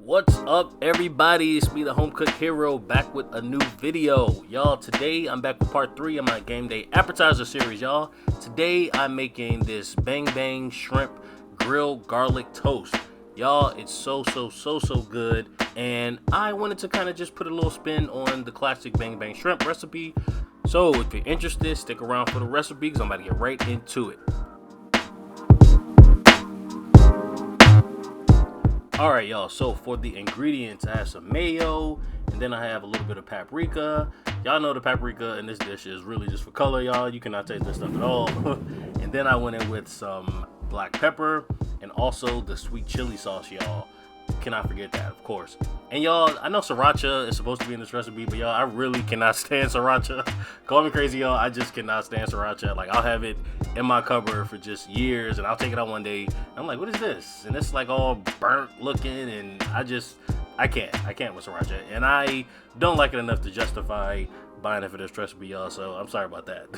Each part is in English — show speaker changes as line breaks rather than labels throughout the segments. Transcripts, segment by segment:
What's up, everybody? It's me, the home cook hero, back with a new video. Y'all, today I'm back with part 3 of my game day appetizer series, y'all. Today I'm making this bang bang shrimp grilled garlic toast. Y'all, it's so good, and I wanted to kind of just put a little spin on the classic bang bang shrimp recipe. So if you're interested, stick around for the recipe because I'm about to get right into it. Alright, y'all, so for the ingredients, I have some mayo, and then I have a little bit of paprika. Y'all know the paprika in this dish is really just for color, y'all. You cannot taste this stuff at all. And then I went in with some black pepper and also the sweet chili sauce, y'all. Cannot forget that, of course. And y'all, I know sriracha is supposed to be in this recipe, but y'all, I really cannot stand sriracha. Call me crazy, y'all, I just cannot stand sriracha. Like, I'll have it in my cupboard for just years, and I'll take it out one day, and I'm like, what is this? And it's like all burnt looking, and I can't with sriracha. And I don't like it enough to justify buying it for this recipe, y'all, so I'm sorry about that.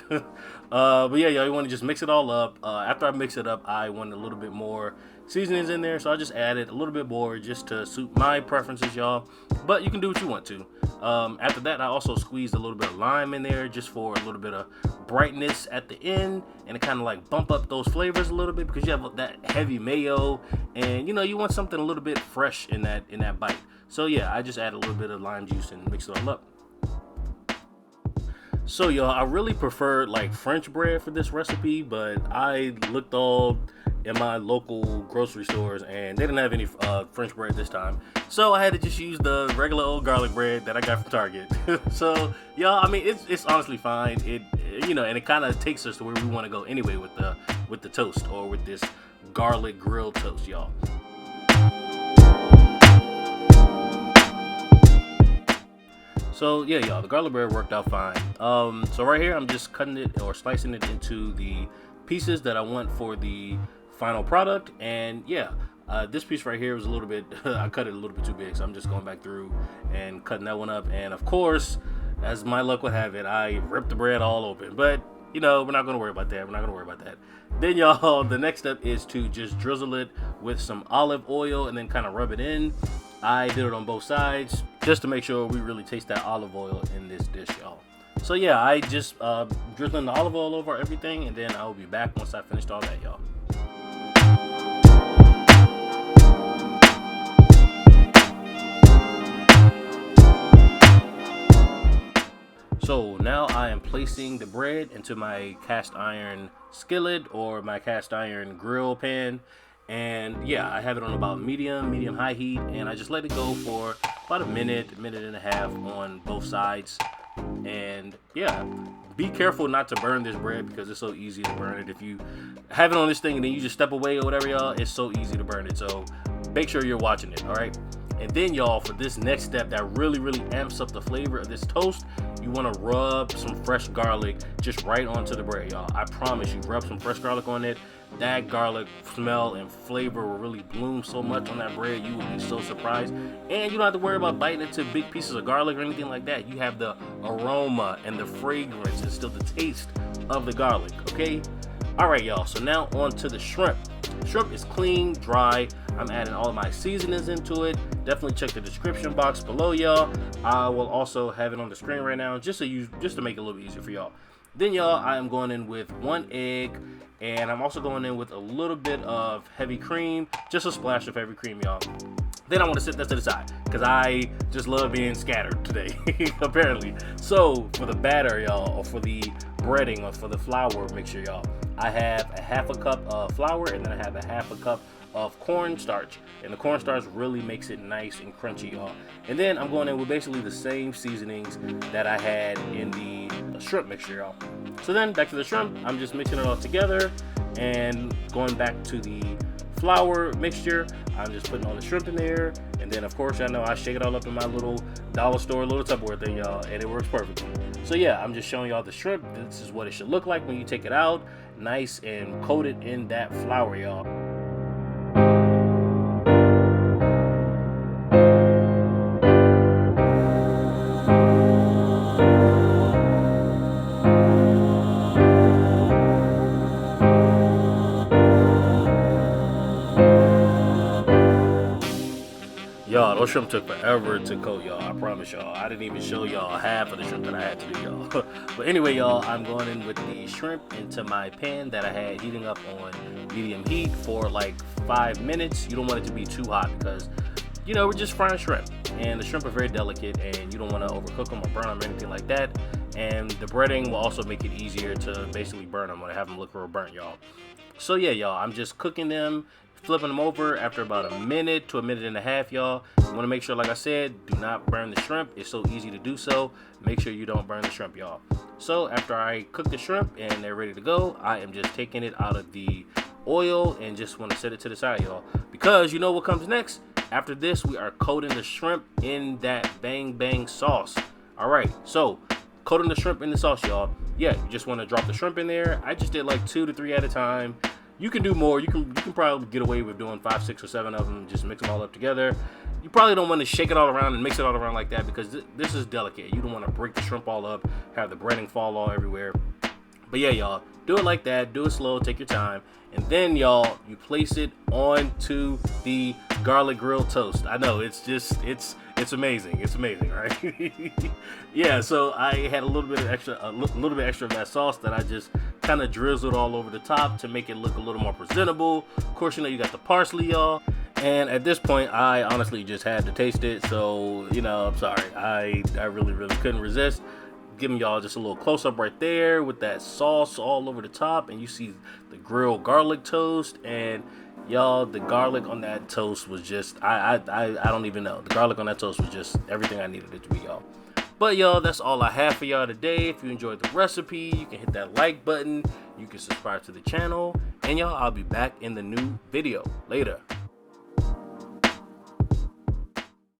But yeah, y'all, you want to just mix it all up. After I mix it up, I want a little bit more seasonings in there, so I just added a little bit more just to suit my preferences, y'all, but you can do what you want to. After that, I also squeezed a little bit of lime in there just for a little bit of brightness at the end, and to kind of like bump up those flavors a little bit, because you have that heavy mayo, and you know, you want something a little bit fresh in that bite. So yeah, I just add a little bit of lime juice and mix it all up. So y'all, I really preferred like French bread for this recipe, but I looked all in my local grocery stores and they didn't have any French bread this time. So I had to just use the regular old garlic bread that I got from Target. So y'all, I mean, it's honestly fine. It and it kind of takes us to where we want to go anyway with the toast, or with this garlic grilled toast, y'all. So yeah, y'all, the garlic bread worked out fine. So right here, I'm just cutting it or slicing it into the pieces that I want for the final product. And yeah, this piece right here was a little bit, I cut it a little bit too big, so I'm just going back through and cutting that one up. And of course, as my luck would have it, I ripped the bread all open. But you know, we're not gonna worry about that. Then y'all, the next step is to just drizzle it with some olive oil and then kind of rub it in. I did it on both sides just to make sure we really taste that olive oil in this dish, y'all. So yeah, I just drizzling the olive oil over everything, and then I will be back once I finished all that, y'all. So now I am placing the bread into my cast iron skillet or my cast iron grill pan. And yeah, I have it on about medium high heat, and I just let it go for about a minute and a half on both sides. And yeah, be careful not to burn this bread because it's so easy to burn it. If you have it on this thing and then you just step away or whatever, y'all, it's so easy to burn it. So make sure you're watching it, all right? And then y'all, for this next step that really amps up the flavor of this toast, you want to rub some fresh garlic just right onto the bread, y'all. I promise you, rub some fresh garlic on it. That garlic smell and flavor will really bloom so much on that bread, you will be so surprised. And you don't have to worry about biting into big pieces of garlic or anything like that. You have the aroma and the fragrance and still the taste of the garlic, okay? Alright, y'all, so now on to the shrimp. Shrimp is clean, dry. I'm adding all of my seasonings into it. Definitely check the description box below, y'all. I will also have it on the screen right now just to make it a little bit easier for y'all. Then y'all, I am going in with 1 egg, and I'm also going in with a little bit of heavy cream, just a splash of heavy cream, y'all. Then I want to set that to the side because I just love being scattered today, apparently. So for the batter, y'all, or for the breading, or for the flour mixture, y'all, I have a half a cup of flour, and then I have a half a cup of cornstarch, and the cornstarch really makes it nice and crunchy, y'all. And then I'm going in with basically the same seasonings that I had in the shrimp mixture, y'all. So then back to the shrimp, I'm just mixing it all together and going back to the flour mixture. I'm just putting all the shrimp in there, and then of course, I know I shake it all up in my little dollar store little Tupperware thing, y'all, and it works perfectly. So yeah, I'm just showing y'all the shrimp. This is what it should look like when you take it out, nice and coated in that flour, y'all. Y'all, those shrimp took forever to coat, y'all. I promise y'all. I didn't even show y'all half of the shrimp that I had to do, y'all. But anyway, y'all, I'm going in with the shrimp into my pan that I had heating up on medium heat for like 5 minutes. You don't want it to be too hot because, you know, we're just frying shrimp. And the shrimp are very delicate and you don't want to overcook them or burn them or anything like that. And the breading will also make it easier to basically burn them or have them look real burnt, y'all. So yeah, y'all, I'm just cooking them, flipping them over after about a minute to a minute and a half, y'all. You want to make sure, like I said, do not burn the shrimp. It's so easy to do so. Make sure you don't burn the shrimp, y'all. So after I cook the shrimp and they're ready to go, I am just taking it out of the oil and just want to set it to the side, y'all. Because you know what comes next? After this, we are coating the shrimp in that bang bang sauce. All right, so coating the shrimp in the sauce, y'all. Yeah, you just want to drop the shrimp in there. I just did like 2 to 3 at a time. You can do more. You can probably get away with doing 5, 6, or 7 of them. Just mix them all up together. You probably don't want to shake it all around and mix it all around like that because this is delicate. You don't want to break the shrimp all up, have the breading fall all everywhere. But yeah, y'all, do it like that. Do it slow. Take your time. And then, y'all, you place it onto the garlic grilled toast. I know it's amazing. It's amazing, right? Yeah. So I had a little bit extra of that sauce that I just kind of drizzled all over the top to make it look a little more presentable. Of course, you know you got the parsley, y'all. And at this point, I honestly just had to taste it. So you know, I'm sorry. I really couldn't resist. Giving y'all just a little close up right there with that sauce all over the top, and you see the grilled garlic toast, and y'all, the garlic on that toast was just I don't even know. The garlic on that toast was just everything I needed it to be, y'all. But y'all, that's all I have for y'all today. If you enjoyed the recipe, you can hit that like button, you can subscribe to the channel, and y'all, I'll be back in the new video later.